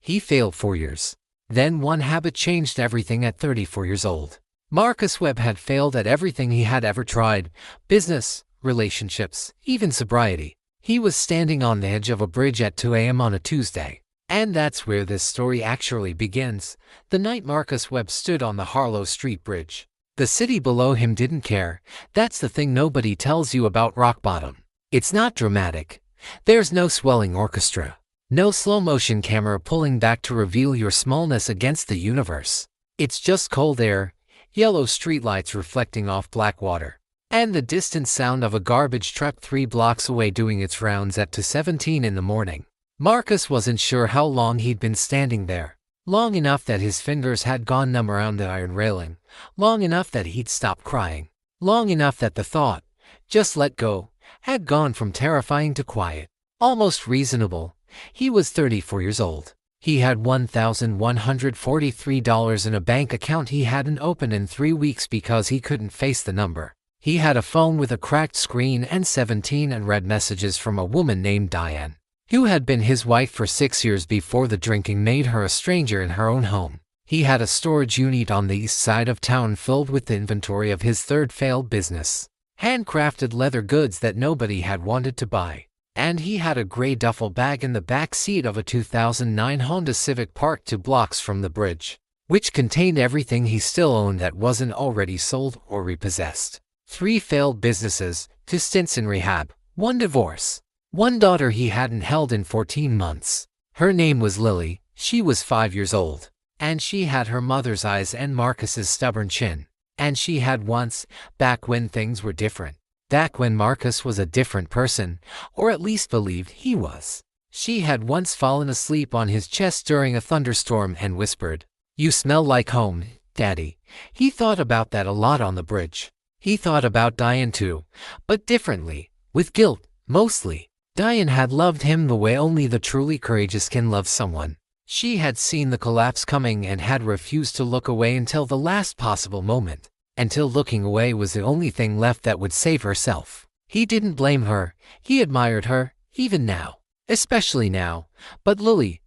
He failed 4 years. Then one habit changed everything at 34 years old. Marcus Webb had failed at everything he had ever tried: business, relationships, even sobriety. He was standing on the edge of a bridge at 2 a.m. on a Tuesday. And that's where this story actually begins, the night Marcus Webb stood on the Harlow Street Bridge. The city below him didn't care. That's the thing nobody tells you about rock bottom. It's not dramatic. There's no swelling orchestra. No slow-motion camera pulling back to reveal your smallness against the universe. It's just cold air, yellow streetlights reflecting off black water, and the distant sound of a garbage truck 3 blocks away doing its rounds at 2:17 in the morning. Marcus wasn't sure how long he'd been standing there. Long enough that his fingers had gone numb around the iron railing. Long enough that he'd stopped crying. Long enough that the thought, "just let go," had gone from terrifying to quiet, almost reasonable. He was 34 years old. He had $1,143 in a bank account he hadn't opened in 3 weeks because he couldn't face the number. He had a phone with a cracked screen and 17 unread messages from a woman named Diane, who had been his wife for 6 years before the drinking made her a stranger in her own home. He had a storage unit on the east side of town filled with the inventory of his third failed business, handcrafted leather goods that nobody had wanted to buy. And he had a gray duffel bag in the back seat of a 2009 Honda Civic parked 2 blocks from the bridge, which contained everything he still owned that wasn't already sold or repossessed. 3 failed businesses, 2 stints in rehab, 1 divorce, 1 daughter he hadn't held in 14 months. Her name was Lily. She was 5 years old. And she had her mother's eyes and Marcus's stubborn chin. And she had once, back when things were different. Back when Marcus was a different person, or at least believed he was. She had once fallen asleep on his chest during a thunderstorm and whispered, "You smell like home, Daddy." He thought about that a lot on the bridge. He thought about Diane too, but differently, with guilt, mostly. Diane had loved him the way only the truly courageous can love someone. She had seen the collapse coming and had refused to look away until the last possible moment, until looking away was the only thing left that would save herself. He didn't blame her. He admired her, even now. Especially now. But Lily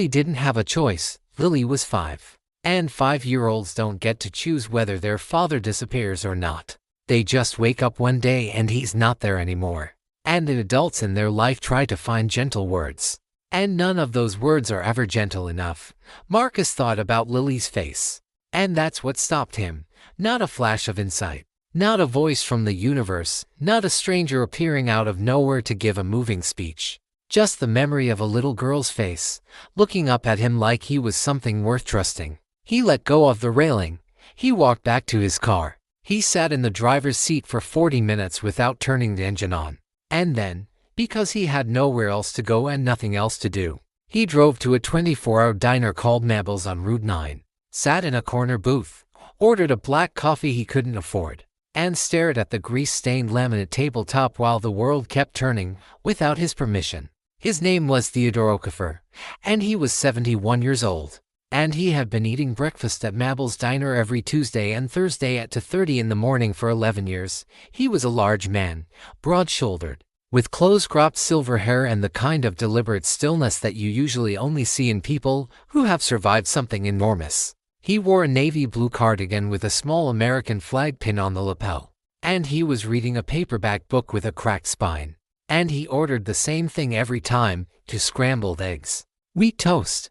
didn't have a choice. Lily was 5. And 5-year-olds don't get to choose whether their father disappears or not. They just wake up one day and he's not there anymore. And the adults in their life try to find gentle words. And none of those words are ever gentle enough. Marcus thought about Lily's face. And that's what stopped him. Not a flash of insight. Not a voice from the universe. Not a stranger appearing out of nowhere to give a moving speech. Just the memory of a little girl's face, looking up at him like he was something worth trusting. He let go of the railing. He walked back to his car. He sat in the driver's seat for 40 minutes without turning the engine on. And then, because he had nowhere else to go and nothing else to do, he drove to a 24-hour diner called Mabel's on Route 9, sat in a corner booth, ordered a black coffee he couldn't afford, and stared at the grease-stained laminate tabletop while the world kept turning, without his permission. His name was Theodore Okafor, and he was 71 years old. And he had been eating breakfast at Mabel's diner every Tuesday and Thursday at 2:30 in the morning for 11 years. He was a large man, broad-shouldered, with close-cropped silver hair and the kind of deliberate stillness that you usually only see in people who have survived something enormous. He wore a navy blue cardigan with a small American flag pin on the lapel. And he was reading a paperback book with a cracked spine. And he ordered the same thing every time, 2 scrambled eggs, wheat toast,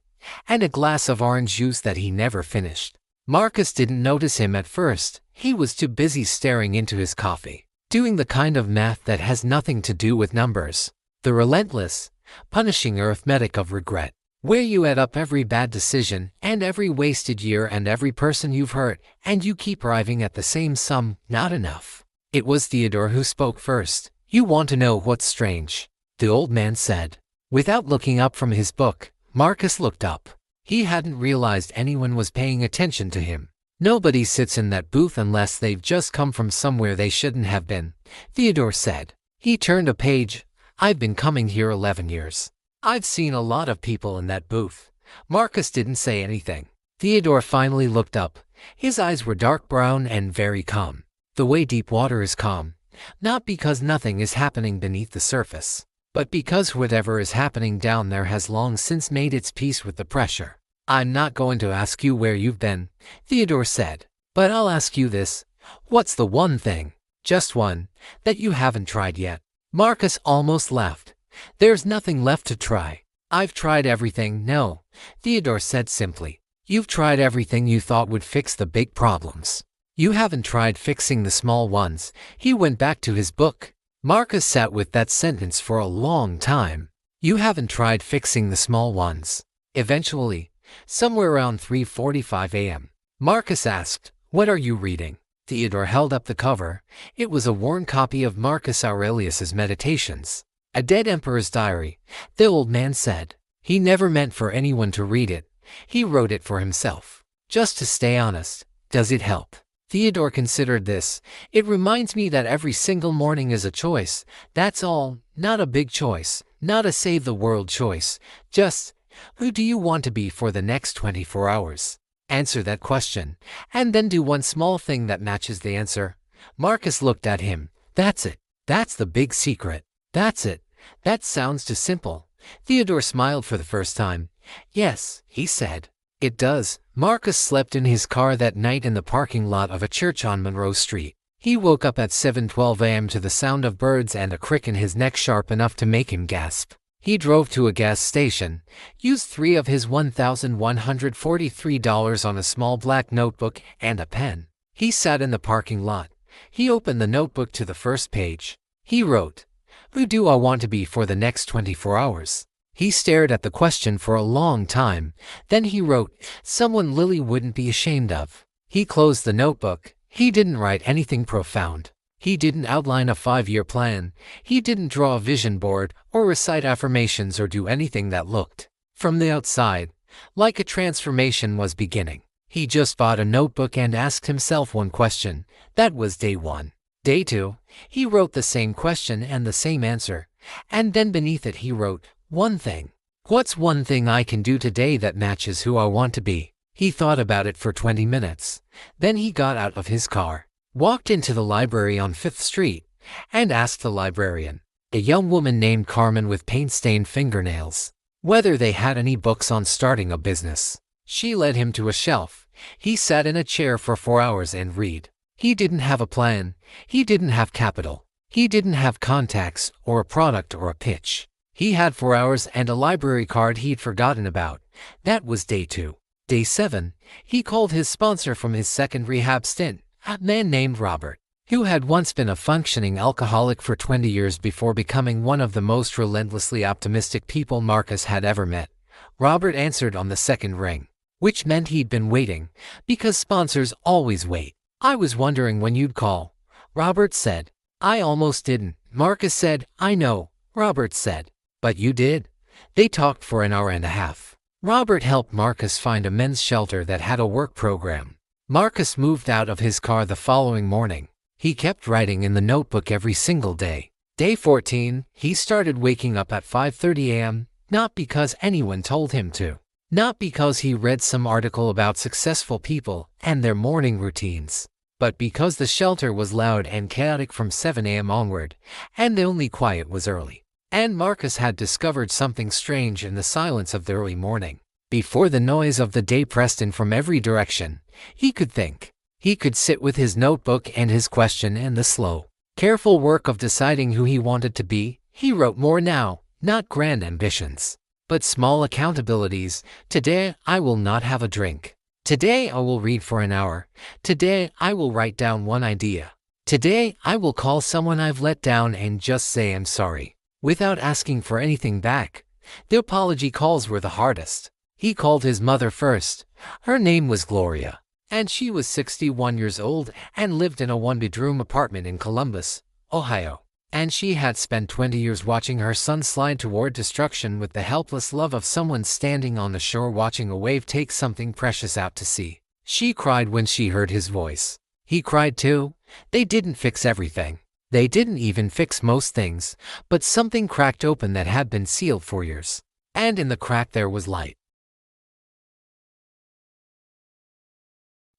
and a glass of orange juice that he never finished. Marcus didn't notice him at first. He was too busy staring into his coffee, doing the kind of math that has nothing to do with numbers. The relentless, punishing arithmetic of regret, where you add up every bad decision and every wasted year and every person you've hurt, and you keep arriving at the same sum, not enough. It was Theodore who spoke first. "You want to know what's strange?" the old man said. Without looking up from his book, Marcus looked up. He hadn't realized anyone was paying attention to him. "Nobody sits in that booth unless they've just come from somewhere they shouldn't have been," Theodore said. He turned a page. "I've been coming here 11 years. I've seen a lot of people in that booth." Marcus didn't say anything. Theodore finally looked up. His eyes were dark brown and very calm. The way deep water is calm. Not because nothing is happening beneath the surface, But because whatever is happening down there has long since made its peace with the pressure. I'm not going to ask you where you've been, Theodore said. But I'll ask you this. What's the one thing, just one, that you haven't tried yet? Marcus almost laughed. There's nothing left to try. I've tried everything. No, Theodore said simply. You've tried everything you thought would fix the big problems. You haven't tried fixing the small ones. He went back to his book. Marcus sat with that sentence for a long time. You haven't tried fixing the small ones. Eventually, somewhere around 3:45 a.m., Marcus asked, "What are you reading?" Theodore held up the cover. It was a worn copy of Marcus Aurelius's Meditations. A Dead Emperor's Diary, the old man said. He never meant for anyone to read it. He wrote it for himself. Just to stay honest. Does it help? Theodore considered this. It reminds me that every single morning is a choice. That's all. Not a big choice. Not a save the world choice. Just, who do you want to be for the next 24 hours? Answer that question, and then do one small thing that matches the answer. Marcus looked at him. That's it. That's the big secret. That's it. That sounds too simple. Theodore smiled for the first time. Yes, he said. It does. Marcus slept in his car that night in the parking lot of a church on Monroe Street. He woke up at 7:12 a.m. to the sound of birds and a crick in his neck sharp enough to make him gasp. He drove to a gas station, used 3 of his $1,143 on a small black notebook and a pen. He sat in the parking lot. He opened the notebook to the first page. He wrote, "Who do I want to be for the next 24 hours?" He stared at the question for a long time. Then he wrote, "Someone Lily wouldn't be ashamed of." He closed the notebook. He didn't write anything profound. He didn't outline a 5-year plan. He didn't draw a vision board or recite affirmations or do anything that looked, from the outside, like a transformation was beginning. He just bought a notebook and asked himself one question. That was day 1. Day 2, he wrote the same question and the same answer. And then beneath it he wrote, "One thing. What's one thing I can do today that matches who I want to be?" He thought about it for 20 minutes. Then he got out of his car, walked into the library on 5th Street, and asked the librarian, a young woman named Carmen with paint-stained fingernails, whether they had any books on starting a business. She led him to a shelf. He sat in a chair for 4 hours and read. He didn't have a plan. He didn't have capital. He didn't have contacts or a product or a pitch. He had 4 hours and a library card he'd forgotten about. That was day 2. Day 7, he called his sponsor from his second rehab stint, a man named Robert, who had once been a functioning alcoholic for 20 years before becoming one of the most relentlessly optimistic people Marcus had ever met. Robert answered on the second ring, which meant he'd been waiting, because sponsors always wait. "I was wondering when you'd call," Robert said. "I almost didn't," Marcus said. "I know," Robert said. "But you did." They talked for an hour and a half. Robert helped Marcus find a men's shelter that had a work program. Marcus moved out of his car the following morning. He kept writing in the notebook every single day. Day 14, he started waking up at 5:30 a.m., not because anyone told him to. Not because he read some article about successful people and their morning routines, but because the shelter was loud and chaotic from 7 a.m. onward, and the only quiet was early. And Marcus had discovered something strange in the silence of the early morning. Before the noise of the day pressed in from every direction, he could think. He could sit with his notebook and his question and the slow, careful work of deciding who he wanted to be. He wrote more now, not grand ambitions, but small accountabilities. Today I will not have a drink. Today I will read for an hour. Today I will write down one idea. Today I will call someone I've let down and just say I'm sorry, without asking for anything back. The apology calls were the hardest. He called his mother first. Her name was Gloria, and she was 61 years old and lived in a 1-bedroom apartment in Columbus, Ohio. And she had spent 20 years watching her son slide toward destruction with the helpless love of someone standing on the shore watching a wave take something precious out to sea. She cried when she heard his voice. He cried too. They didn't fix everything. They didn't even fix most things, but something cracked open that had been sealed for years. And in the crack there was light.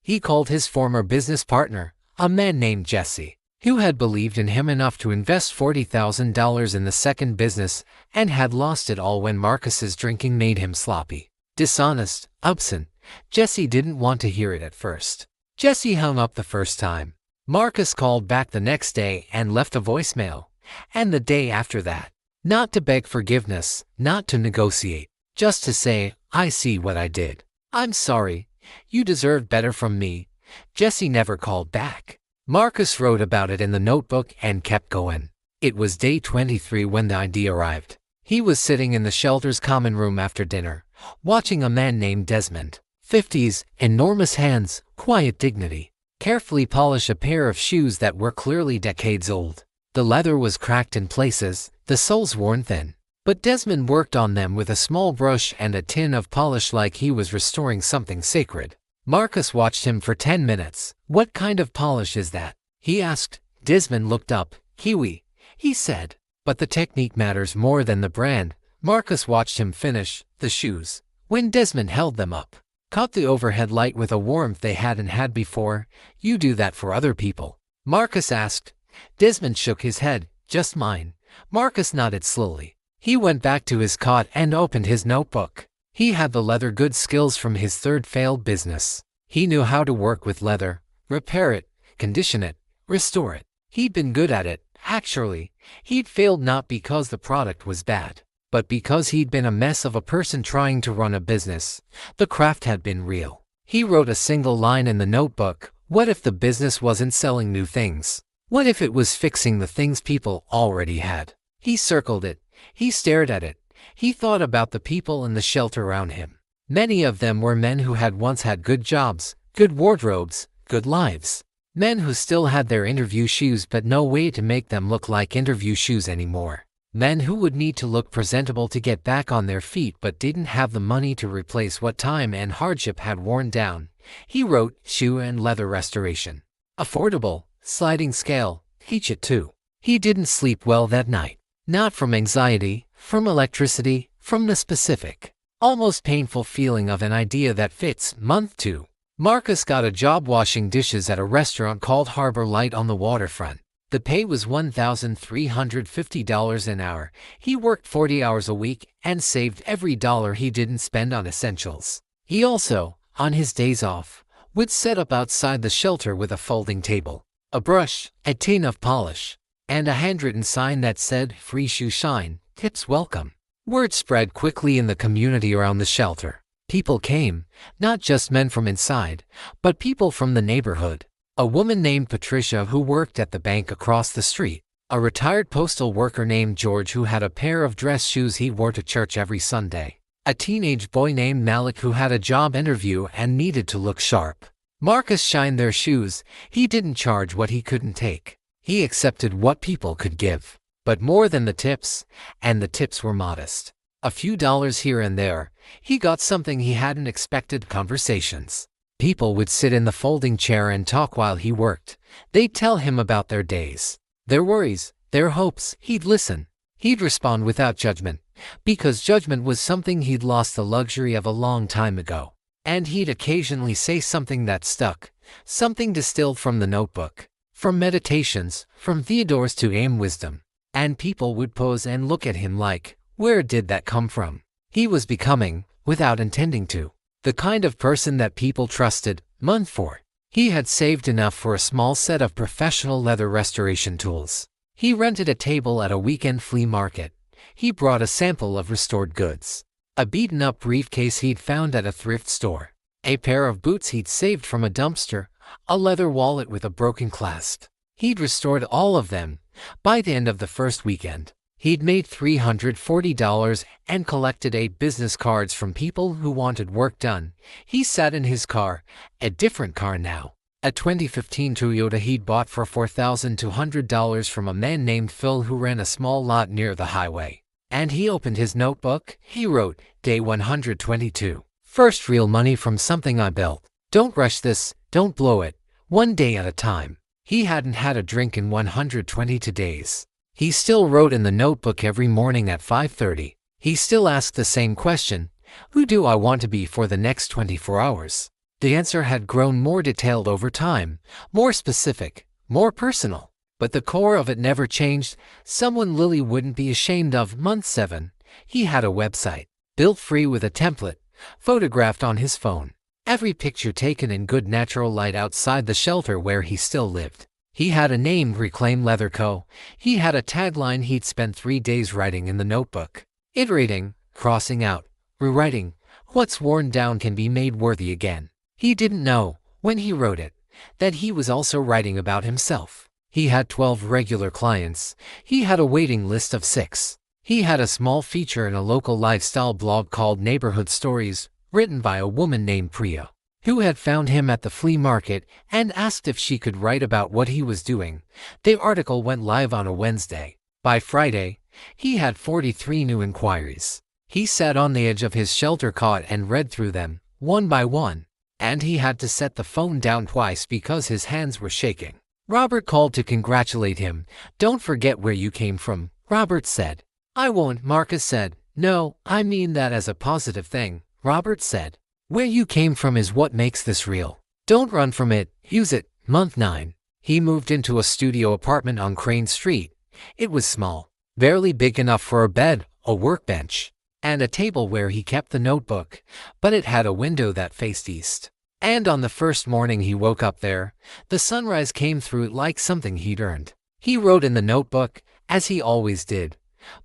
He called his former business partner, a man named Jesse. who had believed in him enough to invest $40,000 in the second business and had lost it all when Marcus's drinking made him sloppy, dishonest, absent. Jesse didn't want to hear it at first. Jesse hung up the first time. Marcus called back the next day and left a voicemail, and the day after that. Not to beg forgiveness, not to negotiate, just to say, "I see what I did. I'm sorry. You deserved better from me." Jesse never called back. Marcus wrote about it in the notebook and kept going. It was day 23 when the idea arrived. He was sitting in the shelter's common room after dinner, watching a man named Desmond, 50s, enormous hands, quiet dignity, carefully polish a pair of shoes that were clearly decades old. The leather was cracked in places, the soles worn thin. But Desmond worked on them with a small brush and a tin of polish like he was restoring something sacred. Marcus watched him for 10 minutes. "What kind of polish is that?" he asked. Desmond looked up. "Kiwi," he said. "But the technique matters more than the brand." Marcus watched him finish the shoes. When Desmond held them up, caught the overhead light with a warmth they hadn't had before. "You do that for other people?" Marcus asked. Desmond shook his head. "Just mine." Marcus nodded slowly. He went back to his cot and opened his notebook. He had the leather goods skills from his third failed business. He knew how to work with leather, repair it, condition it, restore it. He'd been good at it, actually. He'd failed not because the product was bad, but because he'd been a mess of a person trying to run a business. The craft had been real. He wrote a single line in the notebook. What if the business wasn't selling new things? What if it was fixing the things people already had? He circled it. He stared at it. He thought about the people in the shelter around him. Many of them were men who had once had good jobs, good wardrobes, good lives. Men who still had their interview shoes but no way to make them look like interview shoes anymore. Men who would need to look presentable to get back on their feet but didn't have the money to replace what time and hardship had worn down. He wrote, "Shoe and leather restoration. Affordable, sliding scale, teach it too." He didn't sleep well that night. Not from anxiety, from electricity, from the specific, almost painful feeling of an idea that fits. Month 2. Marcus got a job washing dishes at a restaurant called Harbor Light on the waterfront. The pay was $1,350 an hour. He worked 40 hours a week and saved every dollar he didn't spend on essentials. He also, on his days off, would set up outside the shelter with a folding table, a brush, a tin of polish, and a handwritten sign that said, "Free shoe shine, tips welcome." Word spread quickly in the community around the shelter. People came, not just men from inside, but people from the neighborhood. A woman named Patricia who worked at the bank across the street. A retired postal worker named George who had a pair of dress shoes he wore to church every Sunday. A teenage boy named Malik who had a job interview and needed to look sharp. Marcus shined their shoes. He didn't charge what he couldn't take. He accepted what people could give, but more than the tips, and the tips were modest. A few dollars here and there. He got something he hadn't expected: conversations. People would sit in the folding chair and talk while he worked. They'd tell him about their days, their worries, their hopes. He'd listen. He'd respond without judgment, because judgment was something he'd lost the luxury of a long time ago. And he'd occasionally say something that stuck, something distilled from the notebook, from meditations, from Theodore's to aim wisdom. And people would pause and look at him like, where did that come from? He was becoming, without intending to, the kind of person that people trusted. Month 4. He had saved enough for a small set of professional leather restoration tools. He rented a table at a weekend flea market. He brought a sample of restored goods, a beaten-up briefcase he'd found at a thrift store, a pair of boots he'd saved from a dumpster, a leather wallet with a broken clasp. He'd restored all of them. By the end of the first weekend, he'd made $340 and collected 8 business cards from people who wanted work done. He sat in his car, a different car now, a 2015 Toyota he'd bought for $4,200 from a man named Phil who ran a small lot near the highway. And he opened his notebook. He wrote, Day 122. First real money from something I built. Don't rush this, don't blow it, one day at a time. He hadn't had a drink in 122 days. He still wrote in the notebook every morning at 5:30. He still asked the same question, who do I want to be for the next 24 hours? The answer had grown more detailed over time, more specific, more personal. But the core of it never changed. Someone Lily wouldn't be ashamed of. Month 7. He had a website, built free with a template, photographed on his phone. Every picture taken in good natural light outside the shelter where he still lived. He had a name, Reclaim Leather Co. He had a tagline he'd spent 3 days writing in the notebook. Iterating, crossing out, rewriting. What's worn down can be made worthy again. He didn't know, when he wrote it, that he was also writing about himself. He had 12 regular clients. He had a waiting list of 6. He had a small feature in a local lifestyle blog called Neighborhood Stories, written by a woman named Priya, who had found him at the flea market and asked if she could write about what he was doing. The article went live on a Wednesday. By Friday, he had 43 new inquiries. He sat on the edge of his shelter cot and read through them, one by one, and he had to set the phone down twice because his hands were shaking. Robert called to congratulate him. "Don't forget where you came from," Robert said. "I won't," Marcus said. "No, I mean that as a positive thing," Robert said. "Where you came from is what makes this real. Don't run from it, use it." Month 9. He moved into a studio apartment on Crane Street. It was small, barely big enough for a bed, a workbench, and a table where he kept the notebook, but it had a window that faced east. And on the first morning he woke up there, the sunrise came through it like something he'd earned. He wrote in the notebook, as he always did.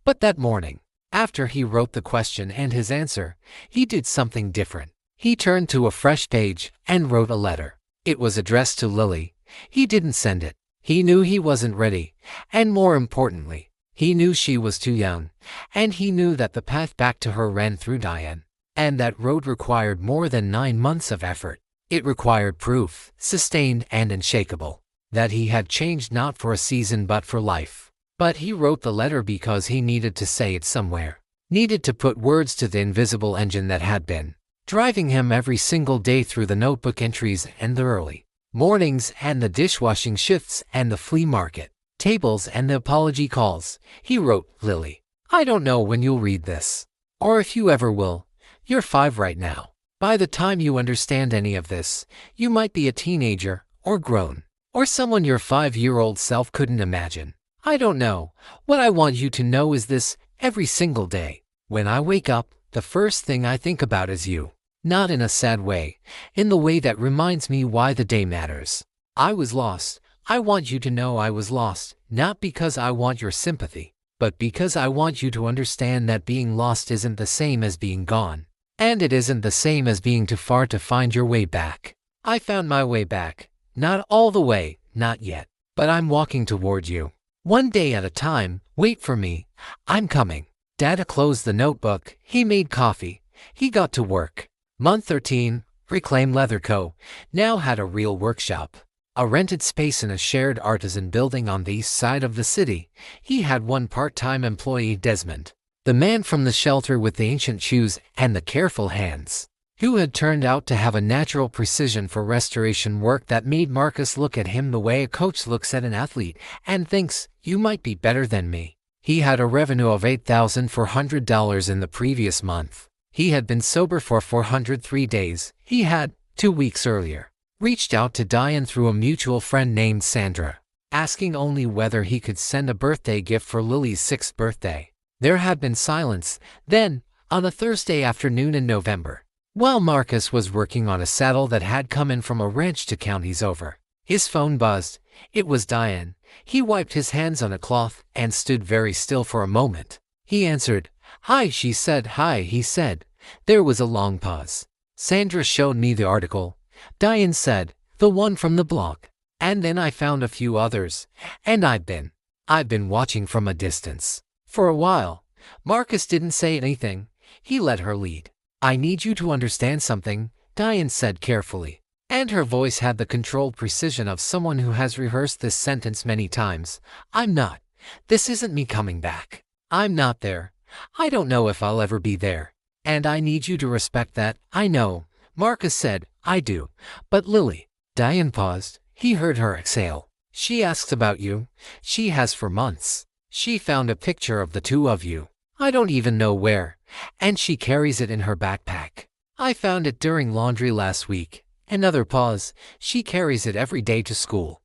But that morning, after he wrote the question and his answer, he did something different. He turned to a fresh page and wrote a letter. It was addressed to Lily. He didn't send it. He knew he wasn't ready, and more importantly, he knew she was too young, and he knew that the path back to her ran through Diane, and that road required more than 9 months of effort. It required proof, sustained and unshakable, that he had changed not for a season but for life. But he wrote the letter because he needed to say it somewhere, needed to put words to the invisible engine that had been driving him every single day through the notebook entries and the early mornings and the dishwashing shifts and the flea market tables and the apology calls. He wrote, "Lily, I don't know when you'll read this, or if you ever will. You're 5 right now. By the time you understand any of this, you might be a teenager, or grown, or someone your 5-year-old self couldn't imagine. I don't know. What I want you to know is this: every single day, when I wake up, the first thing I think about is you. Not in a sad way, in the way that reminds me why the day matters. I was lost. I want you to know I was lost, not because I want your sympathy, but because I want you to understand that being lost isn't the same as being gone. And it isn't the same as being too far to find your way back. I found my way back. Not all the way, not yet. But I'm walking toward you. One day at a time. Wait for me. I'm coming." Dad closed the notebook. He made coffee. He got to work. Month 13. Reclaim Leather Co. now had a real workshop. A rented space in a shared artisan building on the east side of the city. He had one part-time employee, Desmond, the man from the shelter with the ancient shoes and the careful hands, who had turned out to have a natural precision for restoration work that made Marcus look at him the way a coach looks at an athlete and thinks, "You might be better than me." He had a revenue of $8,400 in the previous month. He had been sober for 403 days. He had, 2 weeks earlier, reached out to Diane through a mutual friend named Sandra, asking only whether he could send a birthday gift for Lily's 6th birthday. There had been silence. Then, on a Thursday afternoon in November, while Marcus was working on a saddle that had come in from a ranch 2 counties over, his phone buzzed. It was Diane. He wiped his hands on a cloth and stood very still for a moment. He answered. "Hi," she said. "Hi," he said. There was a long pause. "Sandra showed me the article," Diane said, "the one from the blog. And then I found a few others, and I've been watching from a distance. For a while." Marcus didn't say anything. He let her lead. "I need you to understand something," Diane said carefully, and her voice had the controlled precision of someone who has rehearsed this sentence many times. This isn't me coming back. I'm not there. I don't know if I'll ever be there. And I need you to respect that." "I know," Marcus said. "I do. But Lily." Diane paused. He heard her exhale. "She asks about you. She has for months. She found a picture of the 2 of you. I don't even know where. And she carries it in her backpack. I found it during laundry last week." Another pause. "She carries it every day to school."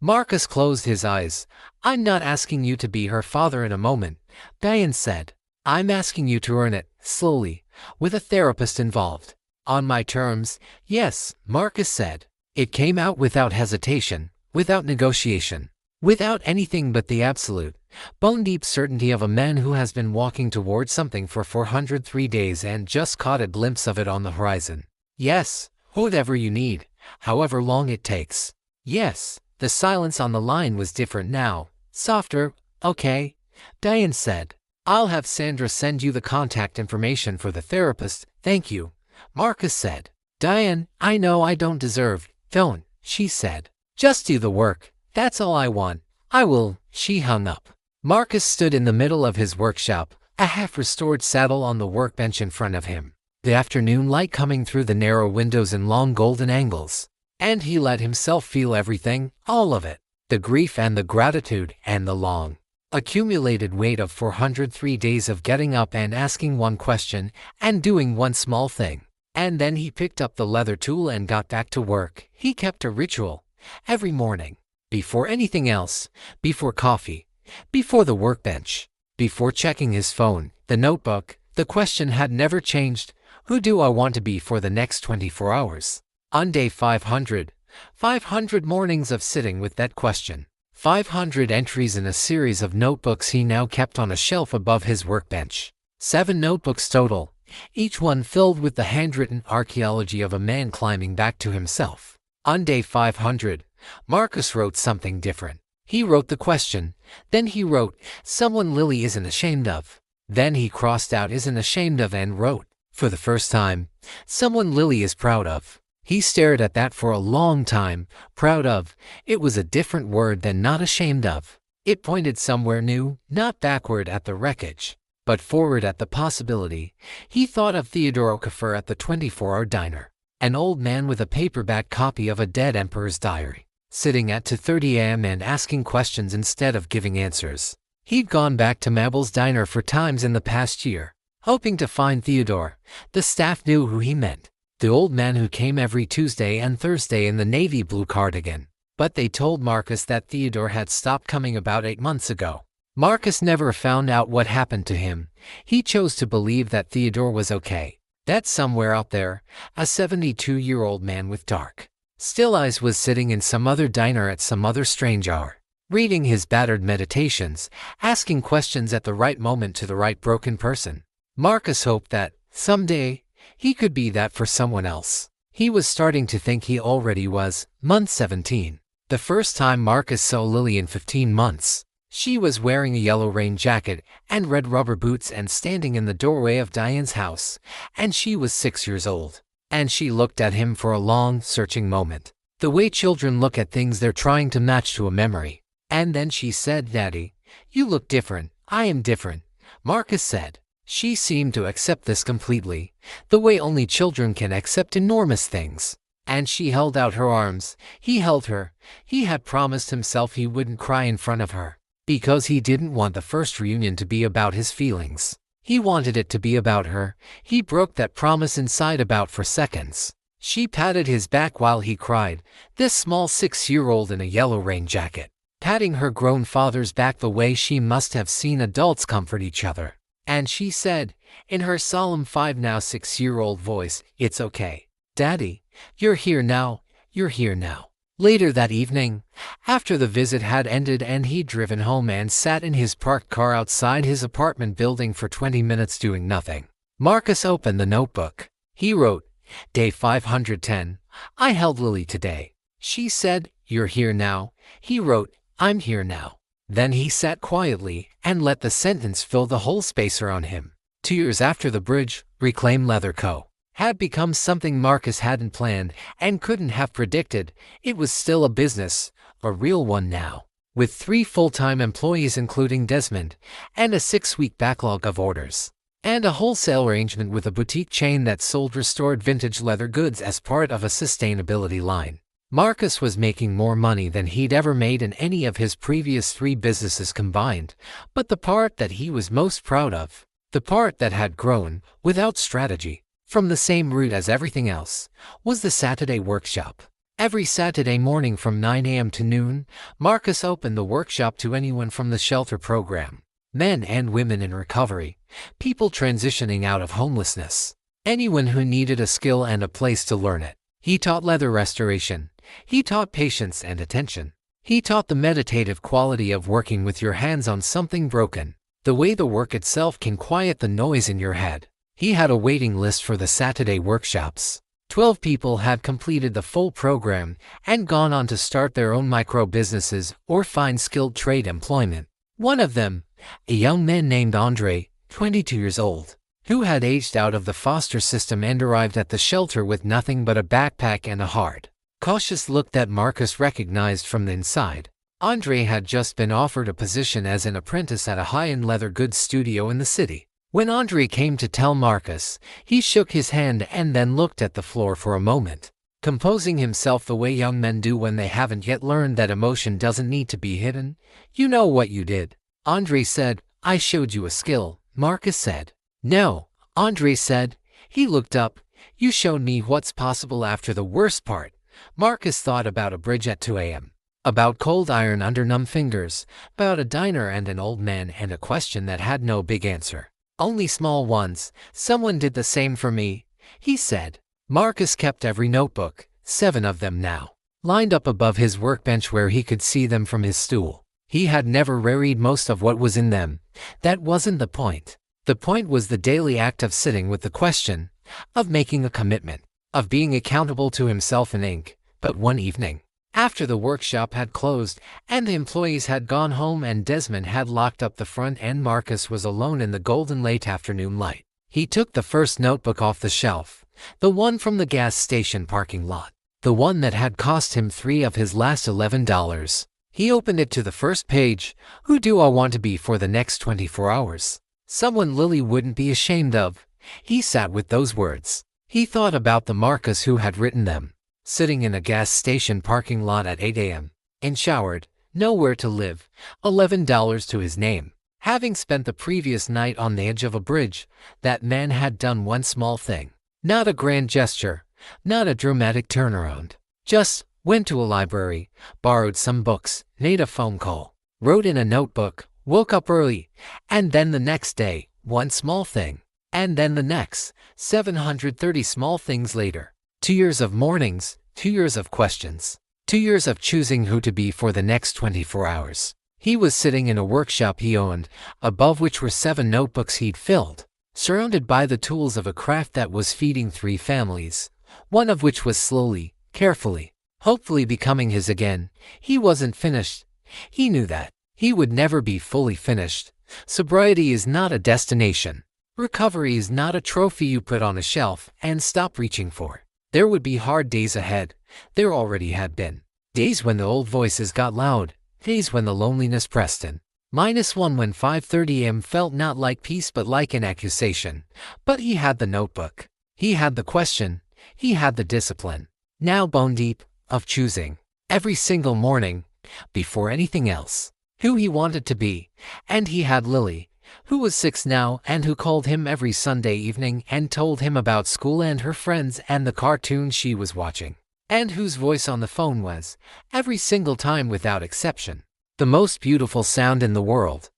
Marcus closed his eyes. I'm not asking you to be her father in a moment, Diane said. I'm asking you to earn it, slowly, with a therapist involved. On my terms, yes, Marcus said. It came out without hesitation, without negotiation, without anything but the absolute, bone-deep certainty of a man who has been walking towards something for 403 days and just caught a glimpse of it on the horizon. Yes, whatever you need, however long it takes. Yes, the silence on the line was different now, softer. Okay, Diane said. I'll have Sandra send you the contact information for the therapist, thank you, Marcus said. Diane, I know I don't deserve, don't, she said. Just do the work, that's all I want. I will. She hung up. Marcus stood in the middle of his workshop, a half-restored saddle on the workbench in front of him, the afternoon light coming through the narrow windows in long golden angles. And he let himself feel everything, all of it, the grief and the gratitude and the long, accumulated weight of 403 days of getting up and asking one question and doing one small thing. And then he picked up the leather tool and got back to work. He kept a ritual every morning, before anything else, before coffee, before the workbench, before checking his phone, the notebook. The question had never changed. Who do I want to be for the next 24 hours? On day 500, 500 mornings of sitting with that question, 500 entries in a series of notebooks he now kept on a shelf above his workbench. 7 notebooks total, each one filled with the handwritten archaeology of a man climbing back to himself. On day 500, Marcus wrote something different. He wrote the question, then he wrote, someone Lily isn't ashamed of. Then he crossed out isn't ashamed of and wrote, for the first time, someone Lily is proud of. He stared at that for a long time. Proud of. It was a different word than not ashamed of. It pointed somewhere new, not backward at the wreckage, but forward at the possibility. He thought of Theodore Okafor at the 24-hour diner, an old man with a paperback copy of a dead emperor's diary, sitting at 2:30 a.m. and asking questions instead of giving answers. He'd gone back to Mabel's diner 4 times in the past year, hoping to find Theodore. The staff knew who he meant. The old man who came every Tuesday and Thursday in the navy blue cardigan. But they told Marcus that Theodore had stopped coming about 8 months ago. Marcus never found out what happened to him. He chose to believe that Theodore was okay, that somewhere out there, a 72-year-old man with dark, still eyes was sitting in some other diner at some other strange hour, reading his battered meditations, asking questions at the right moment to the right broken person. Marcus hoped that, someday, he could be that for someone else. He was starting to think he already was. Month 17. The first time Marcus saw Lily in 15 months. She was wearing a yellow rain jacket and red rubber boots and standing in the doorway of Diane's house, and she was 6 years old. And she looked at him for a long, searching moment, the way children look at things they're trying to match to a memory. And then she said, "Daddy, you look different." "I am different," Marcus said. She seemed to accept this completely, the way only children can accept enormous things. And she held out her arms. He held her. He had promised himself he wouldn't cry in front of her, because he didn't want the first reunion to be about his feelings. He wanted it to be about her. He broke that promise inside about 4 seconds. She patted his back while he cried, this small 6-year-old in a yellow rain jacket, patting her grown father's back the way she must have seen adults comfort each other. And she said, in her solemn 5-now-6-year-old voice, "It's okay, Daddy. You're here now. You're here now." Later that evening, after the visit had ended and he'd driven home and sat in his parked car outside his apartment building for 20 minutes doing nothing, Marcus opened the notebook. He wrote, Day 510, I held Lily today. She said, "You're here now." He wrote, "I'm here now." Then he sat quietly and let the sentence fill the whole space around him. 2 years after the bridge, Reclaim Leather Co. had become something Marcus hadn't planned and couldn't have predicted. It was still a business, a real one now, with 3 full-time employees including Desmond, and a 6-week backlog of orders, and a wholesale arrangement with a boutique chain that sold restored vintage leather goods as part of a sustainability line. Marcus was making more money than he'd ever made in any of his previous 3 businesses combined, but the part that he was most proud of, the part that had grown, without strategy, from the same root as everything else, was the Saturday workshop. Every Saturday morning from 9 a.m. to noon, Marcus opened the workshop to anyone from the shelter program. Men and women in recovery, people transitioning out of homelessness, anyone who needed a skill and a place to learn it. He taught leather restoration. He taught patience and attention. He taught the meditative quality of working with your hands on something broken, the way the work itself can quiet the noise in your head. He had a waiting list for the Saturday workshops. 12 people had completed the full program and gone on to start their own micro-businesses or find skilled trade employment. One of them, a young man named Andre, 22 years old, who had aged out of the foster system and arrived at the shelter with nothing but a backpack and a hard, cautious look that Marcus recognized from the inside. Andre had just been offered a position as an apprentice at a high-end leather goods studio in the city. When Andre came to tell Marcus, he shook his hand and then looked at the floor for a moment, composing himself the way young men do when they haven't yet learned that emotion doesn't need to be hidden. "You know what you did," Andre said. "I showed you a skill," Marcus said. "No," Andre said. He looked up. "You showed me what's possible after the worst part." Marcus thought about a bridge at 2 a.m., about cold iron under numb fingers, about a diner and an old man and a question that had no big answer, only small ones. "Someone did the same for me," he said. Marcus kept every notebook, 7 of them now, lined up above his workbench where he could see them from his stool. He had never reread most of what was in them. That wasn't the point. The point was the daily act of sitting with the question, of making a commitment, of being accountable to himself in ink. But one evening, after the workshop had closed and the employees had gone home and Desmond had locked up the front and Marcus was alone in the golden late afternoon light, he took the first notebook off the shelf, the one from the gas station parking lot, the one that had cost him 3 of his last $11. He opened it to the first page. "Who do I want to be for the next 24 hours? Someone Lily wouldn't be ashamed of." He sat with those words. He thought about the Marcus who had written them, sitting in a gas station parking lot at 8 a.m., and showered, nowhere to live, $11 to his name. Having spent the previous night on the edge of a bridge, that man had done one small thing. Not a grand gesture, not a dramatic turnaround. Just went to a library, borrowed some books, made a phone call, wrote in a notebook, woke up early, and then the next day, one small thing. And then the next, 730 small things later. 2 years of mornings, 2 years of questions, 2 years of choosing who to be for the next 24 hours. He was sitting in a workshop he owned, above which were 7 notebooks he'd filled, surrounded by the tools of a craft that was feeding 3 families, one of which was slowly, carefully, hopefully becoming his again. He wasn't finished. He knew that. He would never be fully finished. Sobriety is not a destination. Recovery is not a trophy you put on a shelf and stop reaching for. There would be hard days ahead. There already had been. Days when the old voices got loud. Days when the loneliness pressed in. -1 when 5:30 a.m. felt not like peace but like an accusation. But he had the notebook. He had the question. He had the discipline. Now bone deep, of choosing, every single morning, before anything else, who he wanted to be. And he had Lily, who was 6 now and who called him every Sunday evening and told him about school and her friends and the cartoons she was watching, and whose voice on the phone was, every single time without exception, the most beautiful sound in the world.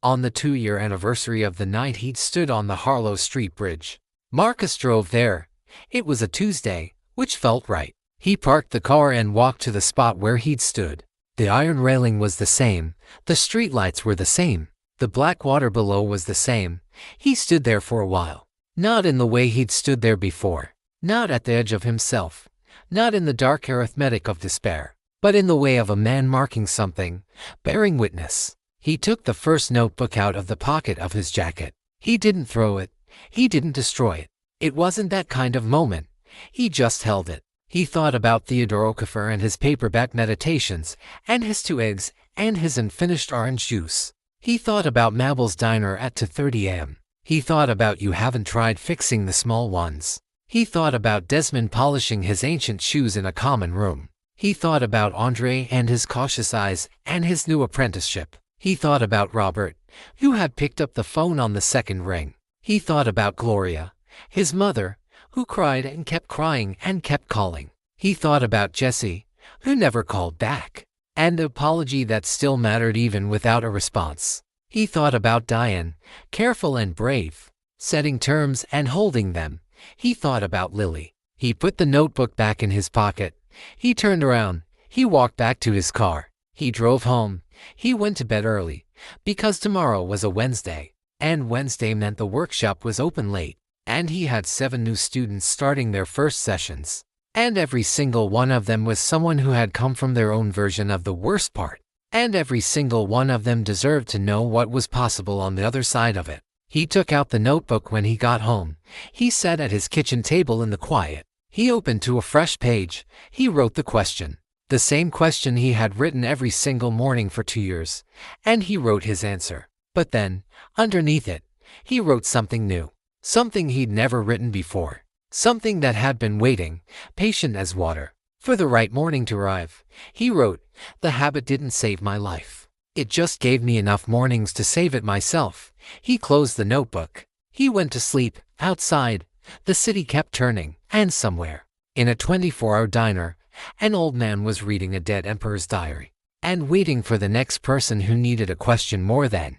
On the 2-year anniversary of the night he'd stood on the Harlow Street Bridge, Marcus drove there. It was a Tuesday, which felt right. He parked the car and walked to the spot where he'd stood. The iron railing was the same, the streetlights were the same, the black water below was the same. He stood there for a while. Not in the way he'd stood there before, not at the edge of himself, not in the dark arithmetic of despair, but in the way of a man marking something, bearing witness. He took the first notebook out of the pocket of his jacket. He didn't throw it. He didn't destroy it. It wasn't that kind of moment. He just held it. He thought about Theodore Okafor and his paperback meditations, and his 2 eggs, and his unfinished orange juice. He thought about Mabel's diner at 2:30 a.m. He thought about You Haven't Tried Fixing the Small Ones. He thought about Desmond polishing his ancient shoes in a common room. He thought about Andre and his cautious eyes and his new apprenticeship. He thought about Robert, who had picked up the phone on the second ring. He thought about Gloria, his mother, who cried and kept crying and kept calling. He thought about Jesse, who never called back, and the apology that still mattered even without a response. He thought about Diane, careful and brave, setting terms and holding them. He thought about Lily. He put the notebook back in his pocket. He turned around. He walked back to his car. He drove home. He went to bed early, because tomorrow was a Wednesday, and Wednesday meant the workshop was open late, and he had 7 new students starting their first sessions. And every single one of them was someone who had come from their own version of the worst part. And every single one of them deserved to know what was possible on the other side of it. He took out the notebook when he got home. He sat at his kitchen table in the quiet. He opened to a fresh page. He wrote the question. The same question he had written every single morning for 2 years. And he wrote his answer. But then, underneath it, he wrote something new. Something he'd never written before. Something that had been waiting, patient as water, for the right morning to arrive. He wrote, "The habit didn't save my life. It just gave me enough mornings to save it myself." He closed the notebook. He went to sleep. Outside, the city kept turning, and somewhere, in a 24-hour diner, an old man was reading a dead emperor's diary, and waiting for the next person who needed a question more than